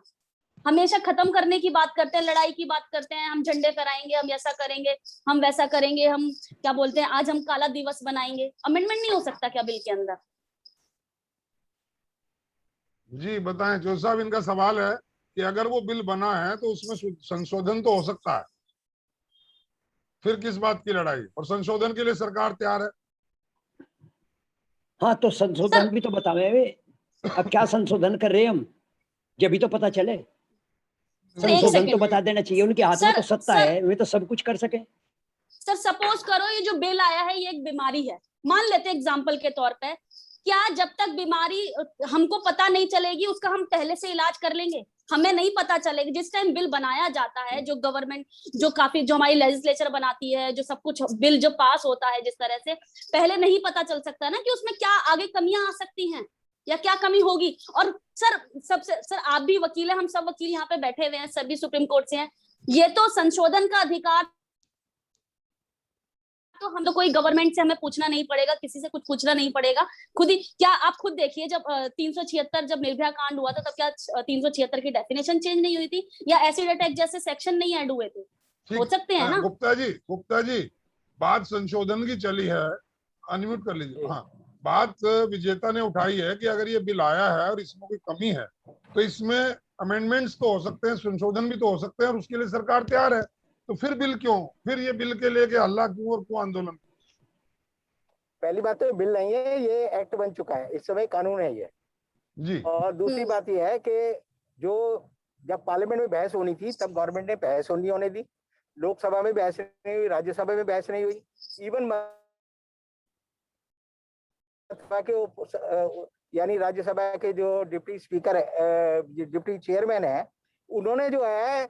हमेशा खत्म करने की बात करते हैं, लड़ाई की बात करते हैं, हम झंडे फहराएंगे, हम ऐसा करेंगे, हम वैसा करेंगे, हम क्या बोलते हैं आज हम काला दिवस बनाएंगे। अमेंडमेंट नहीं हो सकता क्या बिल के अंदर? जी बताएं जो साहब, इनका सवाल है कि अगर वो बिल बना है तो उसमें संशोधन तो हो सकता है, फिर किस बात की लड़ाई? और संशोधन के लिए सरकार तैयार है। हाँ तो संशोधन सर भी तो बतावे वे। अब क्या संशोधन कर रहे हैं हम, जब भी तो पता चले। सर एक संशोधन तो सेकंड बता देना चाहिए, उनके हाथ में तो सत्ता है, वे तो सब कुछ कर सके। सर सपोज करो ये जो बिल आया है ये एक बीमारी है, मान लेते हैं एग्जाम्पल के तौर पे, क्या जब तक बीमारी हमको पता नहीं चलेगी उसका हम पहले से इलाज कर लेंगे? हमें नहीं पता चलेगा। जिस टाइम बिल बनाया जाता है, जो गवर्नमेंट जो काफी जो हमारी लेजिस्लेचर बनाती है, जो सब कुछ बिल जो पास होता है जिस तरह से, पहले नहीं पता चल सकता ना कि उसमें क्या आगे कमियां आ सकती हैं या क्या कमी होगी। और सर सबसे सर आप भी वकील है, हम सब वकील यहाँ पे बैठे हुए हैं, सभी सुप्रीम कोर्ट से हैं, ये तो संशोधन का अधिकार तो हम तो कोई गवर्नमेंट से हमें पूछना नहीं पड़ेगा, किसी से कुछ पूछना नहीं पड़ेगा, खुद ही। क्या आप खुद देखिए जब 376 जब निर्भया कांड हुआ था तब क्या 376 की डेफिनेशन चेंज नहीं हुई थी या एसिड अटैक जैसे सेक्शन नहीं ऐड हुए थे? हो ठीक, सकते हैं ना? गुप्ता जी बात संशोधन की चली है, अनम्यूट कर लीजिए। हाँ, बात विजेता ने उठाई है कि अगर ये बिल आया है और इसमें कोई कमी है तो इसमें अमेंडमेंट्स तो हो सकते हैं, संशोधन भी तो हो सकते हैं, और उसके लिए सरकार तैयार है। तो फिर बिल क्यों, फिर ये बिल के लेके हल्ला क्यों और क्यों आंदोलन? पहली बात तो ये बिल नहीं है, ये एक्ट बन चुका है, इस समय कानून है ये जी। और दूसरी बात ये है कि जो जब पार्लियामेंट में बहस होनी थी तब गवर्नमेंट ने बहस नहीं होने दी, लोकसभा में बहस नहीं हुई, राज्यसभा में बहस नहीं हुई, इवन के यानी राज्यसभा के जो डिप्टी स्पीकर डिप्टी चेयरमैन है, उन्होंने जो है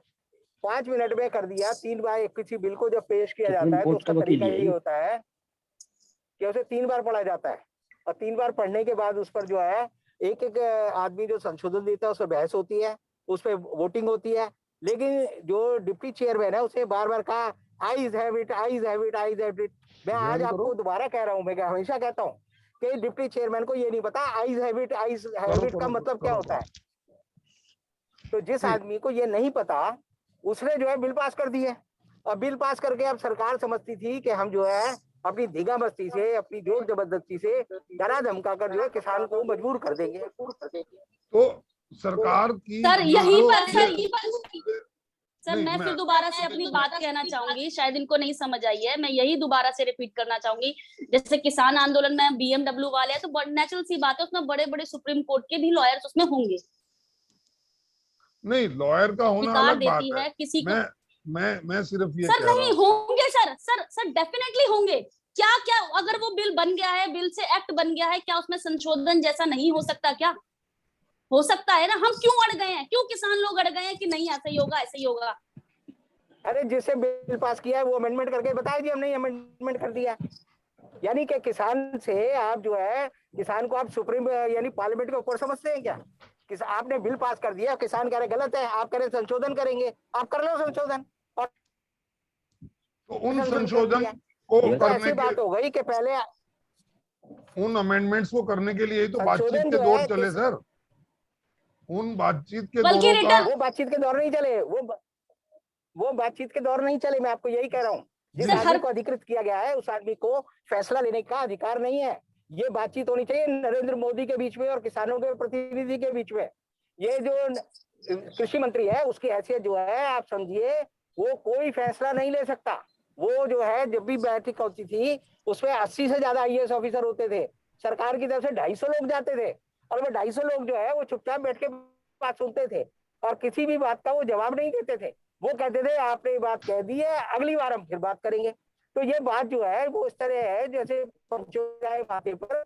5 मिनट में कर दिया। 3 बार किसी बिल को जब पेश किया जाता है तो उसका तरीका ये होता है कि उसे 3 बार पढ़ा जाता है और 3 बार पढ़ने के बाद उस पर जो है एक एक आदमी जो संशोधन देता है उस पर बहस होती है, उस पर वोटिंग होती है। लेकिन जो डिप्टी चेयरमैन है उसे बार बार कहा eyes have it, eyes have it, eyes have it. मैं आज आपको दोबारा कह रहा हूँ, मैं हमेशा कहता हूँ कि डिप्टी चेयरमैन को ये नहीं पता eyes have it, eyes have it का मतलब क्या होता है। तो जिस आदमी को ये नहीं पता उसने जो है बिल पास कर दी है और बिल पास करके अब सरकार समझती थी कि हम जो है अपनी धीगा मस्ती से, अपनी जोर जबरदस्ती से डरा धमका कर जो है किसान को मजबूर कर देंगे। तो सरकार की सर यहीं पर सर नहीं, मैं फिर दोबारा से अपनी बात कहना चाहूंगी, शायद इनको नहीं समझ आई है, मैं यही दोबारा से रिपीट करना चाहूंगी। जैसे किसान आंदोलन में बीएमडब्ल्यू वाले हैं तो नेचुरल सी बात है, उसमें बड़े बड़े सुप्रीम कोर्ट के भी लॉयर्स उसमें होंगे। नहीं, लॉयर का होना अधिकार अलग बात देती है किसी को। मैं सिर्फ ये सर कह रहा नहीं हूं। होंगे सर डेफिनेटली होंगे। क्या क्या अगर वो बिल बन गया है, बिल से एक्ट बन गया है, क्या उसमें संशोधन जैसा नहीं हो सकता? क्या हो सकता है ना। हम क्यों अड़ गए हैं, क्यों किसान लोग अड़ गए हैं कि नहीं ऐसा ही होगा, ऐसे ही होगा? अरे जिससे बिल पास किया है वो अमेंडमेंट करके बताया जी हमने अमेंडमेंट कर दिया। यानी कि किसान से आप जो है किसान को आप सुप्रीम यानी पार्लियामेंट के ऊपर समझते हैं क्या? आपने बिल पास कर दिया, किसान कह रहे गलत है, आप कह रहे संशोधन करेंगे, आप कर लो संशोधन। और तो उन संशोधन को करने ऐसी बात हो गई कि पहले उन अमेंडमेंट्स को करने के लिए ही तो बातचीत के दौर चले सर। उन बातचीत के बल्कि दौरों का वो बातचीत के दौर नहीं चले, वो बातचीत के दौर नहीं चले। मैं आपको यही कह रहा हूँ, जिस आदमी को अधिकृत किया गया है उस आदमी को फैसला लेने का अधिकार नहीं है। ये बातचीत होनी चाहिए नरेंद्र मोदी के बीच में और किसानों के प्रतिनिधि के बीच में। ये जो कृषि मंत्री है उसकी हैसियत जो है आप समझिए, वो कोई फैसला नहीं ले सकता। वो जो है जब भी बैठक होती थी उसमें 80 से ज्यादा आईएएस ऑफिसर होते थे, सरकार की तरफ से 250 लोग जाते थे और वो 250 लोग जो है वो चुपचाप बैठ के बात सुनते थे और किसी भी बात का वो जवाब नहीं देते थे। वो कहते थे आपने ये बात कह दी है, अगली बार हम फिर बात करेंगे। तो ये बात जो है वो इस तरह है जैसे माथे पर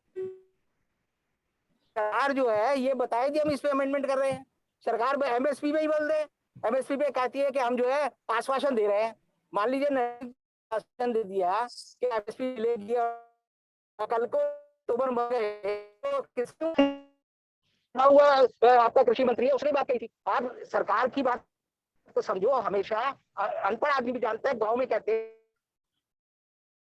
सरकार जो है ये बताए कि हम इस पे अमेंडमेंट कर रहे हैं। सरकार एमएसपी पे ही बोल रहे, एमएसपी पे कहती है कि हम जो है आश्वासन दे रहे हैं। मान लीजिए आश्वासन दे दिया कि एमएसपी लेगी और कल को तो चुना हुआ आपका कृषि मंत्री है, उसने बात कही थी। आप सरकार की बात तो समझो। हमेशा अनपढ़ आदमी भी जानता है, गाँव में कहते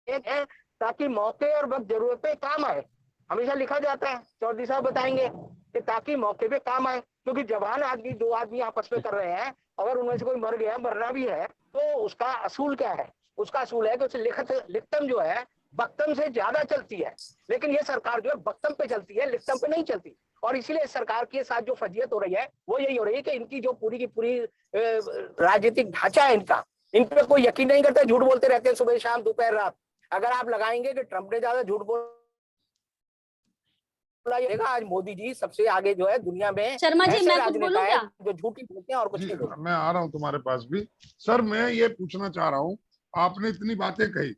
हैं ताकि मौके और वक्त जरूरत पे काम आए, हमेशा लिखा जाता है। चौधरी साहब बताएंगे कि ताकि मौके पे काम आए, क्योंकि जवान आदमी, दो आदमी आपस में कर रहे हैं, अगर उनमें से कोई मर गया, मरना भी है, तो उसका असूल क्या है? उसका असूल है कि उसे लिखतम जो है बख्तम से ज्यादा चलती है। लेकिन ये सरकार जो है बख्तम पे चलती है, लिखतम पे नहीं चलती। और इसीलिए सरकार के साथ जो फजीयत हो रही है वो यही हो रही है कि इनकी जो पूरी की पूरी राजनीतिक ढांचा है इनका, इन पे कोई यकीन नहीं करता, झूठ बोलते रहते हैं सुबह शाम दोपहर रात। अगर आप लगाएंगे कि ट्रंप ने ज्यादा झूठ बोला, आज मोदी जी सबसे आगे जो है दुनिया में। शर्मा जी, मैं कुछ बोलूं क्या? जो झूठी बोलते हैं और कुछ नहीं बोलते। मैं आ रहा हूँ तुम्हारे पास भी। सर मैं ये पूछना चाह रहा हूँ, आपने इतनी बातें कही,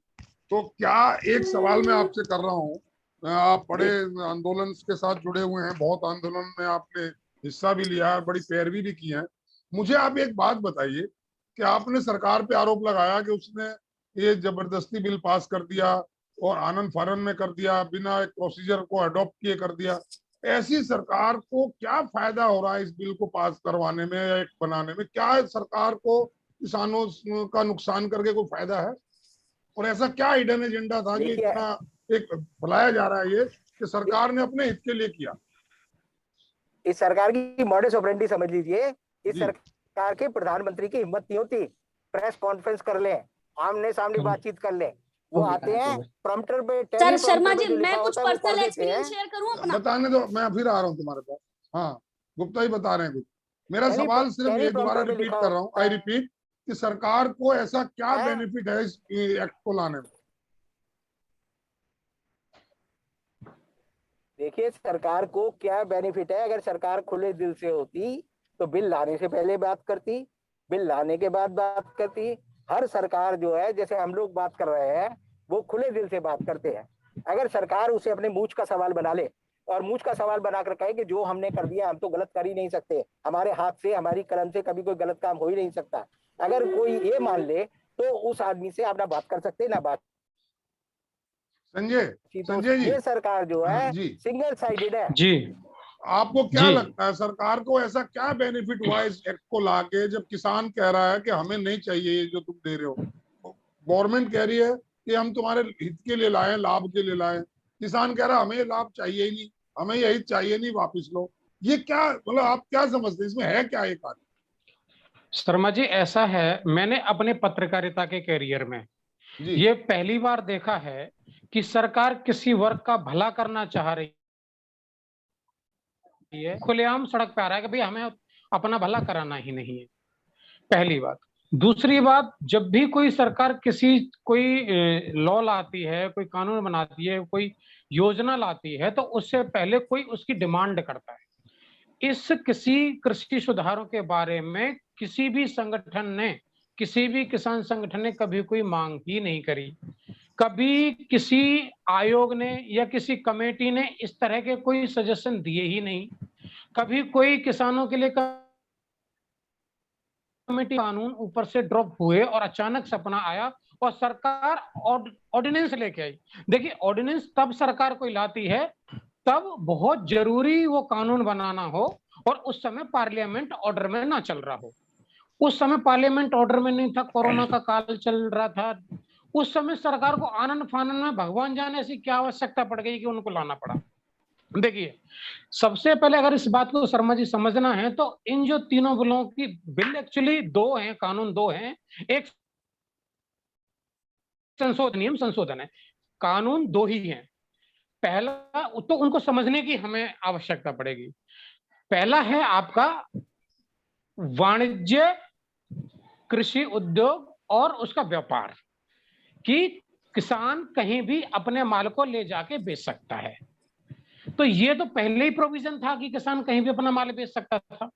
तो क्या एक सवाल मैं आपसे कर रहा हूँ, आप बड़े आंदोलन के साथ जुड़े हुए हैं, बहुत आंदोलन में आपने हिस्सा भी लिया है, बड़ी पैरवी भी की है। मुझे आप एक बात बताइए कि आपने सरकार पे आरोप लगाया कि उसने ये जबरदस्ती बिल पास कर दिया और आनंद फानन में कर दिया, बिना एक प्रोसीजर को अडॉप्ट किए कर दिया। ऐसी सरकार को क्या फायदा हो रहा है इस बिल को पास करवाने में या एक बनाने में? क्या सरकार को किसानों का नुकसान करके कोई फायदा है? और ऐसा क्या हिडन एजेंडा था जो इतना एक बुलाया जा रहा है ये कि सरकार ने अपने हित के लिए किया? इस सरकार की मॉडस ऑपरेंडी समझ लीजिए। इस सरकार के प्रधानमंत्री की हिम्मत नहीं होती प्रेस कॉन्फ्रेंस कर ले, आमने सामने बातचीत कर ले, वो आते हैं प्रॉम्प्टर पे। सर शर्मा जी, मैं कुछ पर्सनल एक्सपीरियंस शेयर करूं अपना? बताने दो, मैं फिर आ रहा हूँ तुम्हारे पास। हाँ, गुप्ता ही बता रहे हैं कुछ। मेरा सवाल सिर्फ ये, दोबारा रिपीट कर रहा हूँ, आई रिपीट, कि सरकार को ऐसा क्या बेनिफिट है इस एक्ट को लाने में? देखिए सरकार को क्या बेनिफिट है। अगर सरकार खुले दिल से होती तो बिल लाने से पहले बात करती, बिल लाने के बाद बात करती। हर सरकार जो है, जैसे हम लोग बात कर रहे हैं, वो खुले दिल से बात करते हैं। अगर सरकार उसे अपने मूंछ का सवाल बना ले और मूंछ का सवाल बनाकर कहे कि जो हमने कर दिया हम तो गलत कर ही नहीं सकते, हमारे हाथ से, हमारी कलम से कभी कोई गलत काम हो ही नहीं सकता, अगर कोई ये मान ले तो उस आदमी से आप ना बात कर सकते ना बात। संजय जी, ये सरकार जो है सिंगल साइडेड है जी। आपको क्या लगता है सरकार को ऐसा क्या बेनिफिट हुआ इस एक्ट को लाके, जब किसान कह रहा है कि हमें नहीं चाहिए ये जो तुम दे रहे हो? गवर्नमेंट कह रही है कि हम तुम्हारे हित के लिए लाए, लाभ के लिए लाए। किसान कह रहा है हमें लाभ चाहिए ही नहीं, हमें यही चाहिए नहीं, वापिस लो। ये क्या, मतलब आप क्या समझते हैं इसमें है क्या ये कार्य? शर्मा जी, ऐसा है, मैंने अपने पत्रकारिता के कैरियर में ये पहली बार देखा है कि सरकार किसी वर्ग का भला करना चाह रही है, खुलेआम सड़क पे आ रहा है कि भाई हमें अपना भला कराना ही नहीं है, पहली बात। दूसरी बात, जब भी कोई सरकार कोई लॉ लाती है, कोई कानून बनाती है, कोई योजना लाती है, तो उससे पहले कोई उसकी डिमांड करता है। इस किसी कृषि सुधारों के बारे में किसी भी संगठन ने, किसी भी किसान संगठन ने कभी कोई मांग ही नहीं करी। कभी किसी आयोग ने या किसी कमेटी ने इस तरह के कोई सजेशन दिए ही नहीं। कभी कोई किसानों के लिए कमेटी कानून ऊपर से ड्रॉप हुए और अचानक सपना आया और सरकार ऑर्डिनेंस लेके आई। देखिए, ऑर्डिनेंस तब सरकार कोई लाती है तब बहुत जरूरी वो कानून बनाना हो और उस समय पार्लियामेंट ऑर्डर में ना चल रहा हो। उस समय पार्लियामेंट ऑर्डर में नहीं था, कोरोना का काल चल रहा था। उस समय सरकार को आनंद फानन में भगवान जाने ऐसी क्या आवश्यकता पड़ गई कि उनको लाना पड़ा। देखिए, सबसे पहले अगर इस बात को शर्मा जी समझना है तो इन जो तीनों बिलों की बिल एक्चुअली दो हैं, कानून दो हैं, एक नियम संशोधन है, कानून दो ही हैं। पहला तो उनको समझने की हमें आवश्यकता पड़ेगी। पहला है आपका वाणिज्य, कृषि उद्योग और उसका व्यापार, कि किसान कहीं भी अपने माल को ले जाके बेच सकता है। तो ये तो पहले ही प्रोविजन था कि किसान कहीं भी अपना माल बेच सकता था।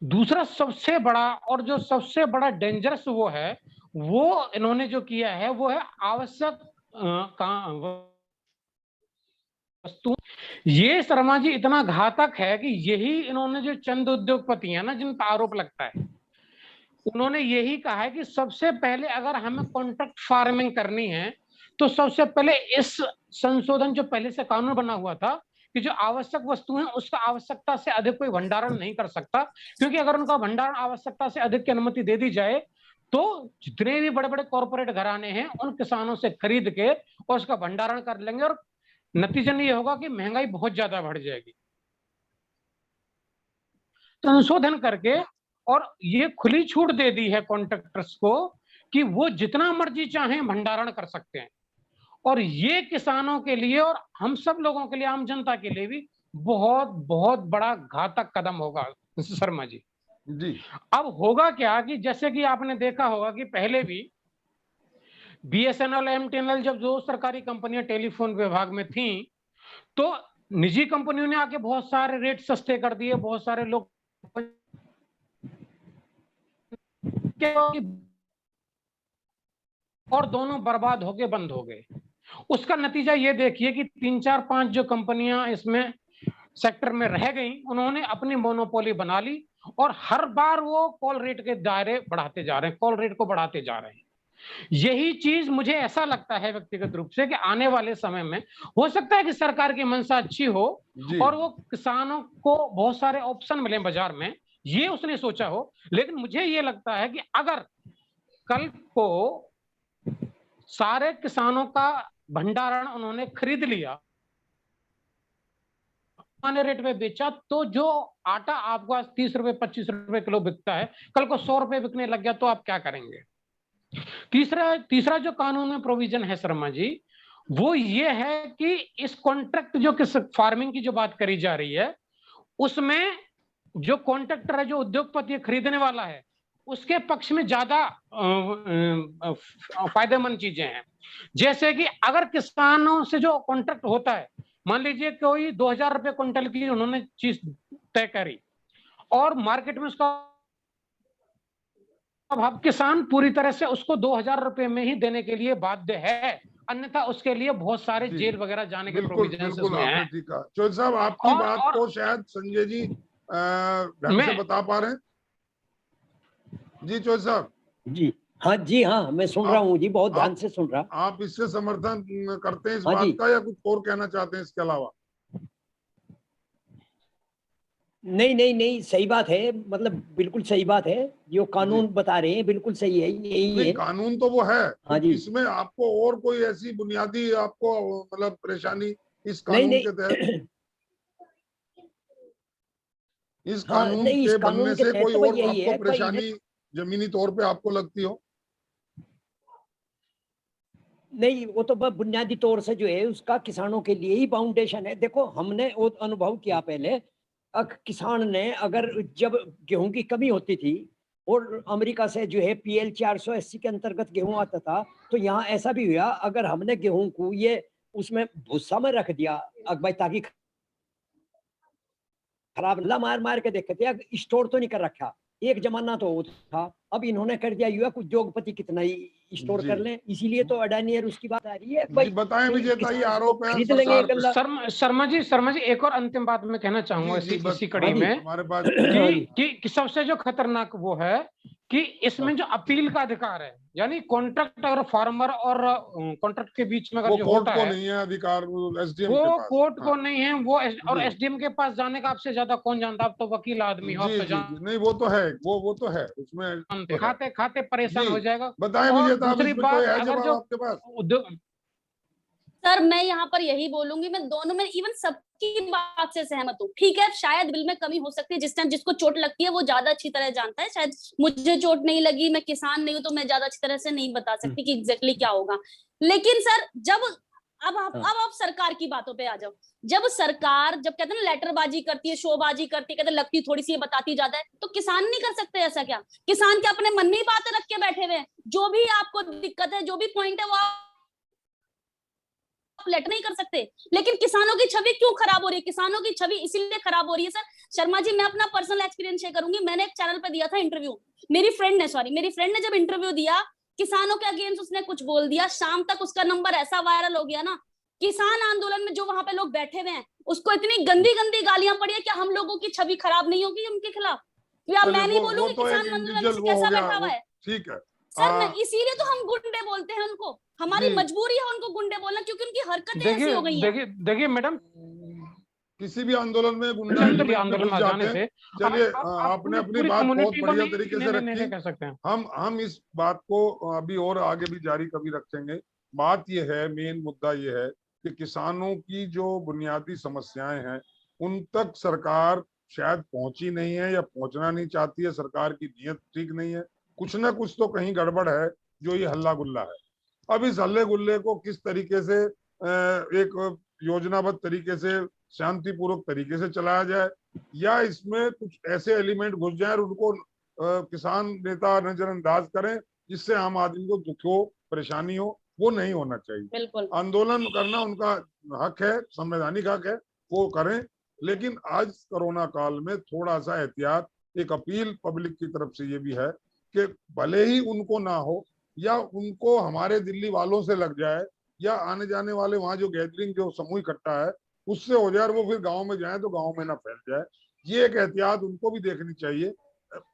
दूसरा सबसे बड़ा और जो सबसे बड़ा डेंजरस वो है, वो इन्होंने जो किया है वो है आवश्यक वस्तु। ये शर्मा जी इतना घातक है कि यही इन्होंने जो चंद उद्योगपति है ना, जिन पर आरोप लगता है, उन्होंने यही कहा है कि सबसे पहले अगर हमें कॉन्ट्रैक्ट फार्मिंग करनी है तो सबसे पहले इस संशोधन जो पहले से कानून बना हुआ था कि जो आवश्यक वस्तु है उसका आवश्यकता से अधिक कोई भंडारण नहीं कर सकता, क्योंकि अगर उनका भंडारण आवश्यकता से अधिक की अनुमति दे दी जाए तो जितने भी बड़े बड़े कॉरपोरेट घराने हैं उन किसानों से खरीद के और उसका भंडारण कर लेंगे, और नतीजन ये होगा कि महंगाई बहुत ज्यादा बढ़ जाएगी। संशोधन करके और ये खुली छूट दे दी है कॉन्ट्रैक्टर्स को कि वो जितना मर्जी चाहें भंडारण कर सकते हैं, और ये किसानों के लिए और हम सब लोगों के लिए, आम जनता के लिए भी बहुत बहुत बड़ा घातक कदम होगा शर्मा जी। जी अब होगा क्या कि जैसे कि आपने देखा होगा कि पहले भी बीएसएनएल, एमटीएनएल जब जो सरकारी कंपनियां टेलीफोन विभाग में थी, तो निजी कंपनियों ने आके बहुत सारे रेट सस्ते कर दिए, बहुत सारे लोग और दोनों बर्बाद होके बंद हो गए। उसका नतीजा ये देखिए कि 3, 4, 5 जो कंपनियां इसमें सेक्टर में रह गई, उन्होंने अपनी मोनोपोली बना ली और हर बार वो कॉल रेट के दायरे बढ़ाते जा रहे हैं, कॉल रेट को बढ़ाते जा रहे हैं। यही चीज मुझे ऐसा लगता है व्यक्तिगत रूप से कि आने वाले समय में हो सकता है कि सरकार की मंशा अच्छी हो और वो किसानों को बहुत सारे ऑप्शन मिले बाजार में, ये उसने सोचा हो, लेकिन मुझे ये लगता है कि अगर कल को सारे किसानों का भंडारण उन्होंने खरीद लिया, रेट में बेचा, तो जो आटा आपको आज 30 रुपए 25 रुपए किलो बिकता है, कल को 100 रुपए बिकने लग गया तो आप क्या करेंगे? तीसरा जो कानून में प्रोविजन है शर्मा जी, वो ये है कि इस कॉन्ट्रैक्ट जो किस फार्मिंग की जो बात करी जा रही है, उसमें जो कॉन्ट्रैक्टर है, जो उद्योगपति खरीदने वाला है, उसके पक्ष में ज्यादा फायदेमंद चीजें हैं। जैसे कि अगर किसानों से जो कॉन्ट्रैक्ट होता है, मान लीजिए कोई 2000 रुपए क्विंटल की उन्होंने चीज तय करी और मार्केट में उसका अब किसान पूरी तरह से उसको 2000 रुपए में ही देने के लिए बाध्य है, अन्यथा उसके लिए बहुत सारे जेल वगैरह जाने के प्रोविजंस इसमें हैं। ठीक है चौधरी साहब, आपकी बात को शायद संजय जी ढंग से बता पा रहे हैं। जी चौधरी साहब। जी हाँ, जी हाँ, मैं सुन रहा हूँ जी, बहुत ध्यान से सुन रहा। आप इससे समर्थन करते हैं इस बात का, या कुछ और कहना चाहते हैं इसके अलावा? नहीं नहीं नहीं, सही बात है, मतलब बिल्कुल सही बात है, जो कानून बता रहे हैं बिल्कुल सही है, यही है। कानून तो वो है, हाँ जी। इसमें आपको और कोई ऐसी बुनियादी आपको मतलब परेशानी इस कानून के तहत, इस कानून के बनने से कोई और आपको परेशानी जमीनी तौर पे आपको लगती हो? नहीं, वो तो बुनियादी तौर से जो है उसका किसानों के लिए ही फाउंडेशन है। देखो, हमने वो अनुभव किया पहले, किसान ने अगर जब गेहूं की कमी होती थी और अमेरिका से जो है PL 480 के अंतर्गत गेहूं आता था, तो यहाँ ऐसा भी हुआ, अगर हमने गेहूं को ये उसमें भूसा में रख दिया भाई, ताकि खराब मार मार के देखते थे, स्टोर तो नहीं कर रखा, एक जमाना तो वो था, अब इन्होंने कर दिया, युवा कुछ उद्योगपति कितना ही स्टोर कर लें, इसीलिए तो अडानी और उसकी बात आ रही है। भाई बताएं विजेता, ये आरोप है खरीद लेंगे। शर्मा जी एक और अंतिम बात मैं कहना चाहूंगा इसी कड़ी में, हमारे पास कि सबसे जो खतरनाक वो है कि इसमें जो अपील का अधिकार है, यानी कॉन्ट्रैक्ट और फार्मर और कॉन्ट्रैक्ट के बीच में अगर जो होता है, नहीं है अधिकार, एसडीएम वो के पास, कोर्ट को नहीं है, वो और एसडीएम के पास जाने का आपसे ज्यादा कौन जानता, आप तो वकील आदमी हो, नहीं वो तो है, वो तो है, उसमें खाते खाते परेशान हो जाएगा। बताएं विजेता, दूसरी बात, अगर जो आपके पास सर, मैं यहाँ पर यही बोलूंगी, मैं दोनों में इवन सबकी बात से सहमत हूँ। ठीक है, शायद बिल में कमी हो सकती है, जिस टाइम जिसको चोट लगती है वो ज्यादा अच्छी तरह जानता है, शायद मुझे चोट नहीं लगी, मैं किसान नहीं हूँ, तो मैं ज्यादा अच्छी तरह से नहीं बता सकती कि एग्जैक्टली क्या होगा। लेकिन सर, जब अब आप सरकार की बातों पे आ जाओ, जब सरकार कहते हैं ना लेटरबाजी करती है, शोबाजी करती है, कहते लगती थोड़ी सी बताती ज्यादा है, तो किसान नहीं कर सकते ऐसा क्या? किसान क्या अपने मन में ही बातें रख के बैठे हुए हैं? जो भी आपको दिक्कत है, जो भी पॉइंट है, वो लेटर नहीं कर सकते। लेकिन किसानों की छवि क्यों खराब हो रही है? किसानों की छवि इसीलिए खराब हो रही है सर, शर्मा जी, मैं अपना पर्सनल एक्सपीरियंस शेयर करूंगी। मैंने एक चैनल पे दिया था इंटरव्यू, मेरी फ्रेंड ने जब इंटरव्यू दिया, किसानों के अगेंस्ट उसने कुछ बोल दिया, शाम तक उसका नंबर ऐसा वायरल हो गया ना, किसान आंदोलन में जो वहां पे लोग बैठे हुए हैं, उसको इतनी गंदी गंदी गालियां पड़ी है। क्या हम लोगों की छवि खराब नहीं होगी उनके खिलाफ? या मैं नहीं बोलूंगी किसान आंदोलन कैसा बैठा हुआ है, ठीक है सर, मैं इसीलिए तो हम गुंडे बोलते हैं उनको, हमारी मजबूरी है उनको गुंडे बोलना, क्योंकि उनकी हरकतें ऐसी हो गई हैं। देखिए मैडम, किसी भी आंदोलन में तो गुंडागर्दी में आंदोलन घुस में जाते जाने हैं। से चलिए आप आपने अपनी पूरी बात बहुत कम्युनिटी को बढ़िया नहीं तरीके से नहीं नहीं रखी। कह सकते हैं। हम इस बात को अभी और आगे भी जारी कभी रखेंगे। बात ये है, मेन मुद्दा ये है कि किसानों की जो बुनियादी समस्याएं हैं उन तक सरकार शायद पहुंची नहीं है या पहुंचना नहीं चाहती है। सरकार की नीयत ठीक नहीं है, कुछ ना कुछ तो कहीं गड़बड़ है जो ये हल्ला गुल्ला है। अब इस हल्ले गुल्ले को किस तरीके से एक योजनाबद्ध तरीके से शांतिपूर्वक तरीके से चलाया जाए, या इसमें कुछ ऐसे एलिमेंट घुस जाए और उनको किसान नेता नजरअंदाज करें जिससे आम आदमी को दुख हो, परेशानी हो, वो नहीं होना चाहिए। बिल्कुल आंदोलन करना उनका हक है, संवैधानिक हक है, वो करें। लेकिन आज कोरोना काल में थोड़ा सा एहतियात, एक अपील पब्लिक की तरफ से ये भी है कि भले ही उनको ना हो या उनको हमारे दिल्ली वालों से लग जाए या आने जाने वाले वहां जो गैदरिंग जो समूह इकट्ठा है उससे हो जाए, वो फिर गांव में जाए तो गांव में ना फैल जाए। ये एक एहतियात उनको भी देखनी चाहिए।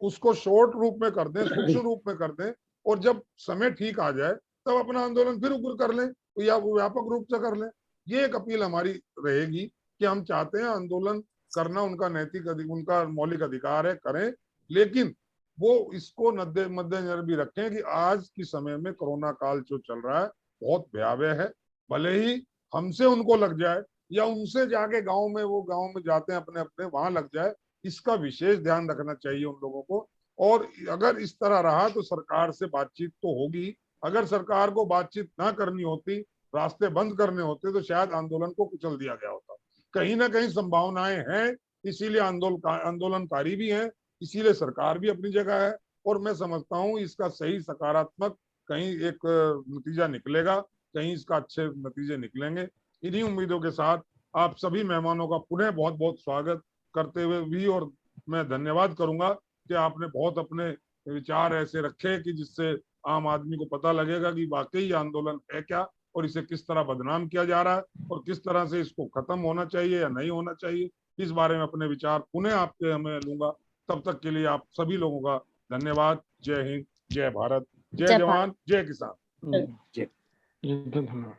उसको शॉर्ट रूप में कर दें, सूक्ष्म रूप में कर दें, और जब समय ठीक आ जाए तब अपना आंदोलन फिर उग्र कर लें या व्यापक रूप से कर लें। ये एक अपील हमारी रहेगी कि हम चाहते हैं आंदोलन करना उनका नैतिक उनका मौलिक अधिकार है, करें, लेकिन वो इसको मद्देनजर भी रखें कि आज के समय में कोरोना काल जो चल रहा है बहुत भयावह है। भले ही हमसे उनको लग जाए या उनसे जाके गांव में, वो गांव में जाते हैं अपने अपने, वहां लग जाए, इसका विशेष ध्यान रखना चाहिए उन लोगों को। और अगर इस तरह रहा तो सरकार से बातचीत तो होगी। अगर सरकार को बातचीत ना करनी होती, रास्ते बंद करने होते, तो शायद आंदोलन को कुचल दिया गया होता। कहीं ना कहीं संभावनाएं हैं, इसीलिए आंदोलनकारी भी हैं, इसीलिए सरकार भी अपनी जगह है। और मैं समझता हूँ इसका सही सकारात्मक कहीं एक नतीजा निकलेगा, कहीं इसका अच्छे नतीजे निकलेंगे। इन्हीं उम्मीदों के साथ आप सभी मेहमानों का पुनः बहुत बहुत स्वागत करते हुए भी, और मैं धन्यवाद करूंगा कि आपने बहुत अपने विचार ऐसे रखे कि जिससे आम आदमी को पता लगेगा कि वाकई आंदोलन है क्या और इसे किस तरह बदनाम किया जा रहा है और किस तरह से इसको खत्म होना चाहिए या नहीं होना चाहिए। इस बारे में अपने विचार पुनः आपके मैं लूंगा। तब तक के लिए आप सभी लोगों का धन्यवाद। जय हिंद, जय भारत, जय जवान, जय किसान। जय धन्यवाद।